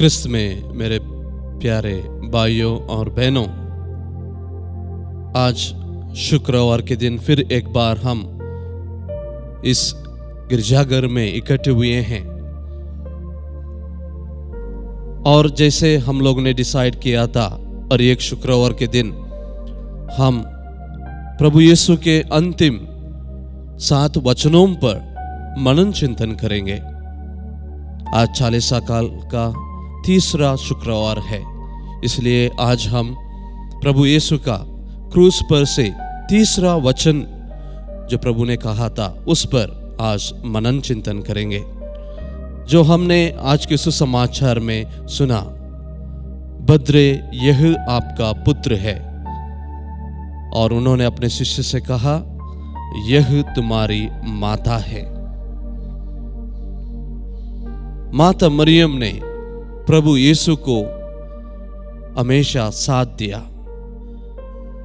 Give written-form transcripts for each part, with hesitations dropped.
क्रिस्त में मेरे प्यारे भाइयों और बहनों, आज शुक्रवार के दिन फिर एक बार हम इस गिरजाघर में इकट्ठे हुए हैं और जैसे हम लोग ने डिसाइड किया था, और एक शुक्रवार के दिन हम प्रभु यीशु के अंतिम 7 वचनों पर मनन चिंतन करेंगे। आज 40 साल का तीसरा शुक्रवार है, इसलिए आज हम प्रभु यीशु का क्रूस पर से तीसरा वचन जो प्रभु ने कहा था उस पर आज मनन चिंतन करेंगे। जो हमने आज के सुसमाचार में सुना, बद्रे यह आपका पुत्र है, और उन्होंने अपने शिष्य से कहा यह तुम्हारी माता है। माता मरियम ने प्रभु यीशु को हमेशा साथ दिया।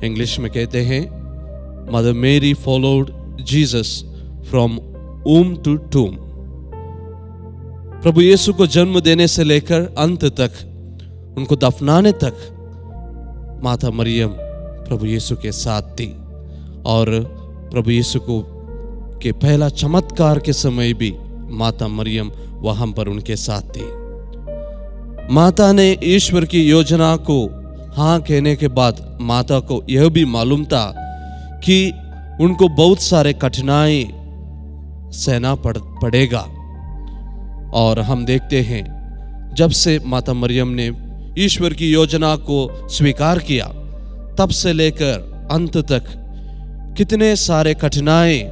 इंग्लिश में कहते हैं Mother Mary followed Jesus from womb to tomb। प्रभु यीशु को जन्म देने से लेकर अंत तक, उनको दफनाने तक माता मरियम प्रभु यीशु के साथ थी, और प्रभु यीशु को के पहला चमत्कार के समय भी माता मरियम वहां पर उनके साथ थी। माता ने ईश्वर की योजना को हाँ कहने के बाद माता को यह भी मालूम था कि उनको बहुत सारे कठिनाई सहना पड़ेगा, और हम देखते हैं जब से माता मरियम ने ईश्वर की योजना को स्वीकार किया, तब से लेकर अंत तक कितने सारे कठिनाई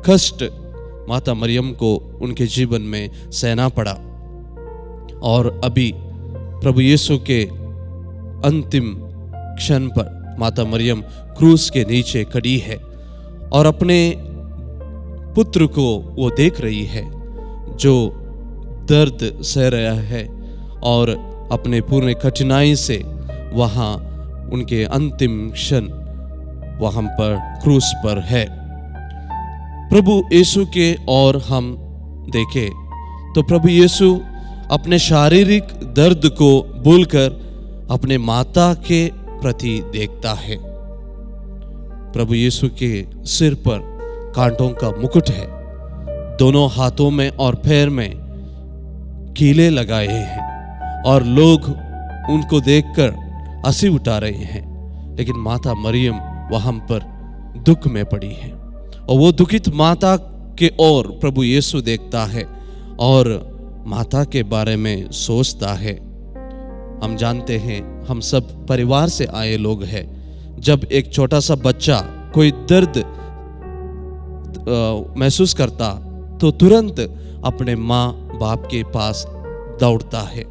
कष्ट माता मरियम को उनके जीवन में सहना पड़ा। और अभी प्रभु यीशु के अंतिम क्षण पर माता मरियम क्रूस के नीचे खड़ी है और अपने पुत्र को वो देख रही है जो दर्द सह रहा है, और अपने पूर्ण कठिनाई से वहाँ उनके अंतिम क्षण वहाँ पर क्रूस पर है। प्रभु यीशु के और हम देखें तो प्रभु यीशु अपने शारीरिक दर्द को भूलकर अपने माता के प्रति देखता है। प्रभु यीशु के सिर पर कांटों का मुकुट है, दोनों हाथों में और पैर में कीले लगाए हैं, और लोग उनको देखकर हंसी उठा रहे हैं, लेकिन माता मरियम वहां पर दुख में पड़ी है, और वो दुखित माता के ओर प्रभु यीशु देखता है और माता के बारे में सोचता है। हम जानते हैं, हम सब परिवार से आए लोग हैं। जब एक छोटा सा बच्चा कोई दर्द महसूस करता तो तुरंत अपने माँ बाप के पास दौड़ता है,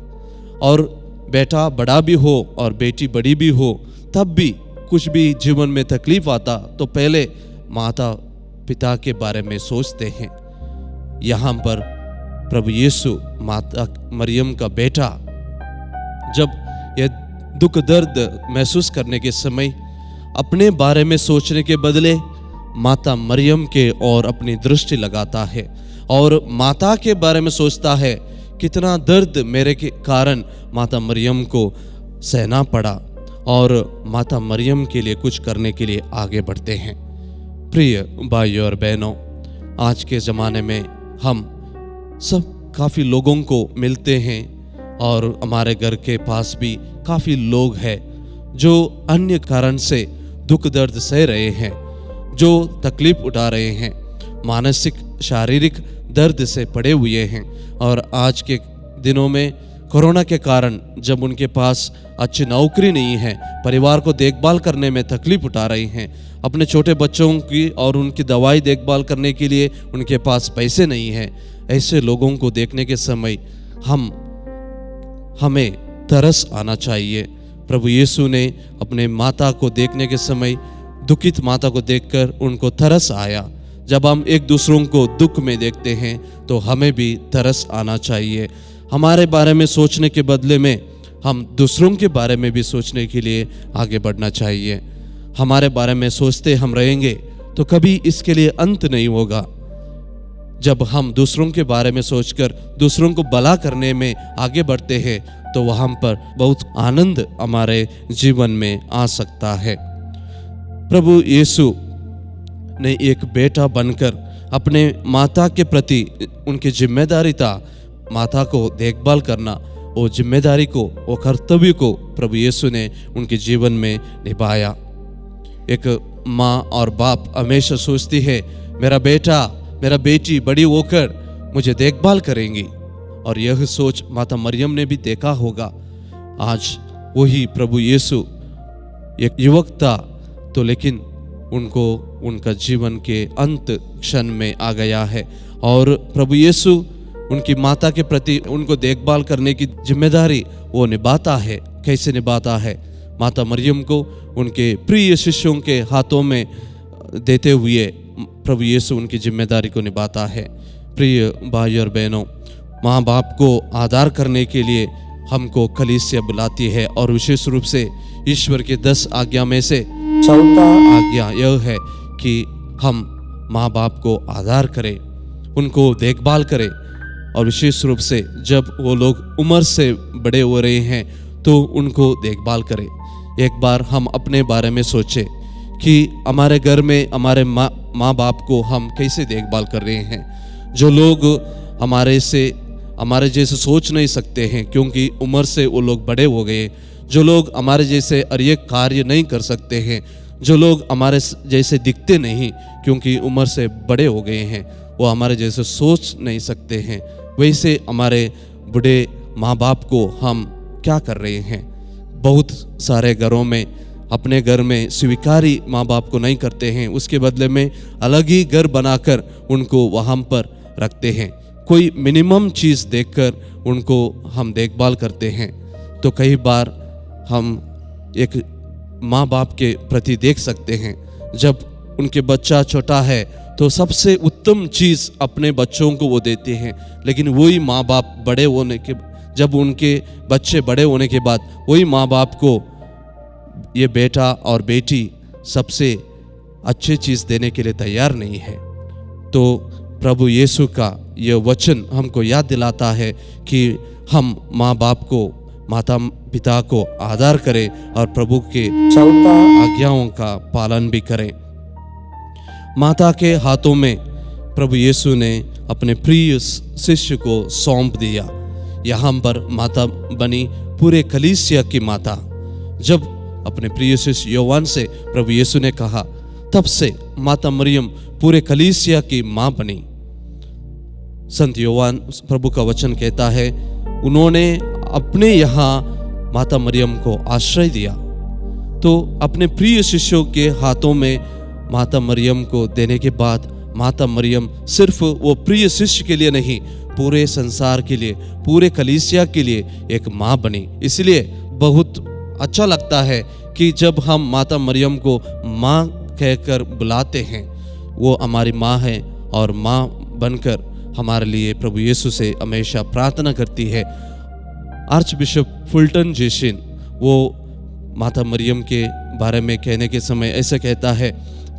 और बेटा बड़ा भी हो और बेटी बड़ी भी हो, तब भी कुछ भी जीवन में तकलीफ आता तो पहले माता पिता के बारे में सोचते हैं। यहाँ पर प्रभु यीशु माता मरियम का बेटा जब यह दुख दर्द महसूस करने के समय अपने बारे में सोचने के बदले माता मरियम के और अपनी दृष्टि लगाता है, और माता के बारे में सोचता है कितना दर्द मेरे के कारण माता मरियम को सहना पड़ा, और माता मरियम के लिए कुछ करने के लिए आगे बढ़ते हैं। प्रिय भाइयों और बहनों, आज के ज़माने में हम सब काफ़ी लोगों को मिलते हैं, और हमारे घर के पास भी काफ़ी लोग हैं जो अन्य कारण से दुख दर्द सह रहे हैं, जो तकलीफ उठा रहे हैं, मानसिक शारीरिक दर्द से पड़े हुए हैं। और आज के दिनों में कोरोना के कारण जब उनके पास अच्छी नौकरी नहीं है, परिवार को देखभाल करने में तकलीफ उठा रही हैं, अपने छोटे बच्चों की और उनकी दवाई देखभाल करने के लिए उनके पास पैसे नहीं हैं, ऐसे लोगों को देखने के समय हमें तरस आना चाहिए। प्रभु यीशु ने अपने माता को देखने के समय, दुखित माता को देखकर उनको तरस आया। जब हम एक दूसरों को दुख में देखते हैं तो हमें भी तरस आना चाहिए। हमारे बारे में सोचने के बदले में हम दूसरों के बारे में भी सोचने के लिए आगे बढ़ना चाहिए। हमारे बारे में सोचते हम रहेंगे तो कभी इसके लिए अंत नहीं होगा। जब हम दूसरों के बारे में सोचकर दूसरों को भला करने में आगे बढ़ते हैं तो वहाँ पर बहुत आनंद हमारे जीवन में आ सकता है। प्रभु यीशु ने एक बेटा बनकर अपने माता के प्रति उनकी जिम्मेदारी था, माता को देखभाल करना, वो जिम्मेदारी को, वो कर्तव्य को प्रभु यीशु ने उनके जीवन में निभाया। एक माँ और बाप हमेशा सोचती है मेरा बेटा मेरा बेटी बड़ी होकर मुझे देखभाल करेंगी, और यह सोच माता मरियम ने भी देखा होगा। आज वही प्रभु यीशु एक युवक था, तो लेकिन उनको उनका जीवन के अंत क्षण में आ गया है, और प्रभु यीशु उनकी माता के प्रति उनको देखभाल करने की जिम्मेदारी वो निभाता है। कैसे निभाता है? माता मरियम को उनके प्रिय शिष्यों के हाथों में देते हुए प्रभु यीशु उनकी जिम्मेदारी को निभाता है। प्रिय भाई और बहनों, माँ बाप को आदर करने के लिए हमको कलीसिया बुलाती है, और विशेष रूप से ईश्वर के 10 आज्ञा में से चौथा आज्ञा यह है कि हम माँ बाप को आदर करें, उनको देखभाल करें, और विशेष रूप से जब वो लोग उम्र से बड़े हो रहे हैं तो उनको देखभाल करें। एक बार हम अपने बारे में सोचें कि हमारे घर में हमारे माँ बाप को हम कैसे देखभाल कर रहे हैं। जो लोग हमारे जैसे सोच नहीं सकते हैं क्योंकि उम्र से वो लोग बड़े हो गए, जो लोग हमारे जैसे अरे कार्य नहीं कर सकते हैं, जो लोग हमारे जैसे दिखते नहीं क्योंकि उम्र से बड़े हो गए हैं, वो हमारे जैसे सोच नहीं सकते हैं, वैसे हमारे बूढ़े माँ बाप को हम क्या कर रहे हैं। बहुत सारे घरों में अपने घर में स्वीकारी माँ बाप को नहीं करते हैं, उसके बदले में अलग ही घर बनाकर उनको वहाँ पर रखते हैं। कोई मिनिमम चीज़ देखकर उनको हम देखभाल करते हैं। तो कई बार हम एक माँ बाप के प्रति देख सकते हैं, जब उनके बच्चा छोटा है तो सबसे उत्तम चीज़ अपने बच्चों को वो देते हैं, लेकिन वही माँ बाप जब उनके बच्चे बड़े होने के बाद वही माँ बाप को ये बेटा और बेटी सबसे अच्छी चीज़ देने के लिए तैयार नहीं है। तो प्रभु यीशु का यह वचन हमको याद दिलाता है कि हम माँ बाप को, माता पिता को आदर करें और प्रभु के चौथा आज्ञाओं का पालन भी करें। माता के हाथों में प्रभु यीशु ने अपने प्रिय शिष्य को सौंप दिया। यहाँ पर माता बनी पूरे कलीसिया की माता। जब अपने प्रिय शिष्य योहान से प्रभु यीशु ने कहा, तब से माता मरियम पूरे कलीसिया की माँ बनी। संत योहान प्रभु का वचन कहता है, उन्होंने अपने यहाँ माता मरियम को आश्रय दिया। तो अपने प्रिय शिष्यों के हाथों में माता मरियम को देने के बाद माता मरियम सिर्फ वो प्रिय शिष्य के लिए नहीं, पूरे संसार के लिए, पूरे कलीसिया के लिए एक माँ बनी। इसलिए बहुत अच्छा लगता है कि जब हम माता मरियम को माँ कहकर बुलाते हैं, वो हमारी माँ है और माँ बनकर हमारे लिए प्रभु यीशु से हमेशा प्रार्थना करती है। आर्च बिशप फुल्टन जेशिन वो माता मरियम के बारे में कहने के समय ऐसे कहता है,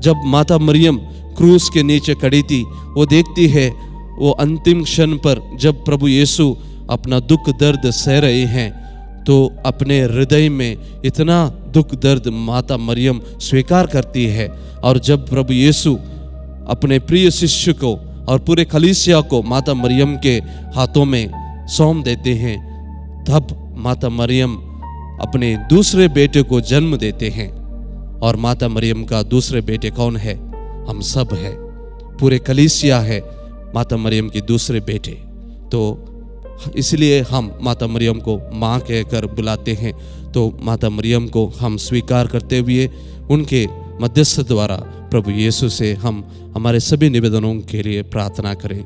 जब माता मरियम क्रूस के नीचे खड़ी थी, वो देखती है वो अंतिम क्षण पर जब प्रभु यीशु अपना दुख दर्द सह रहे हैं, तो अपने हृदय में इतना दुख दर्द माता मरियम स्वीकार करती है। और जब प्रभु यीशु अपने प्रिय शिष्य को और पूरे कलीसिया को माता मरियम के हाथों में सौंप देते हैं, तब माता मरियम अपने दूसरे बेटे को जन्म देते हैं। और माता मरियम का दूसरे बेटे कौन है? हम सब है, पूरे कलीसिया है माता मरियम के दूसरे बेटे। तो इसलिए हम माता मरियम को माँ कहकर बुलाते हैं। तो माता मरियम को हम स्वीकार करते हुए उनके मध्यस्थ द्वारा प्रभु यीशु से हम हमारे सभी निवेदनों के लिए प्रार्थना करें।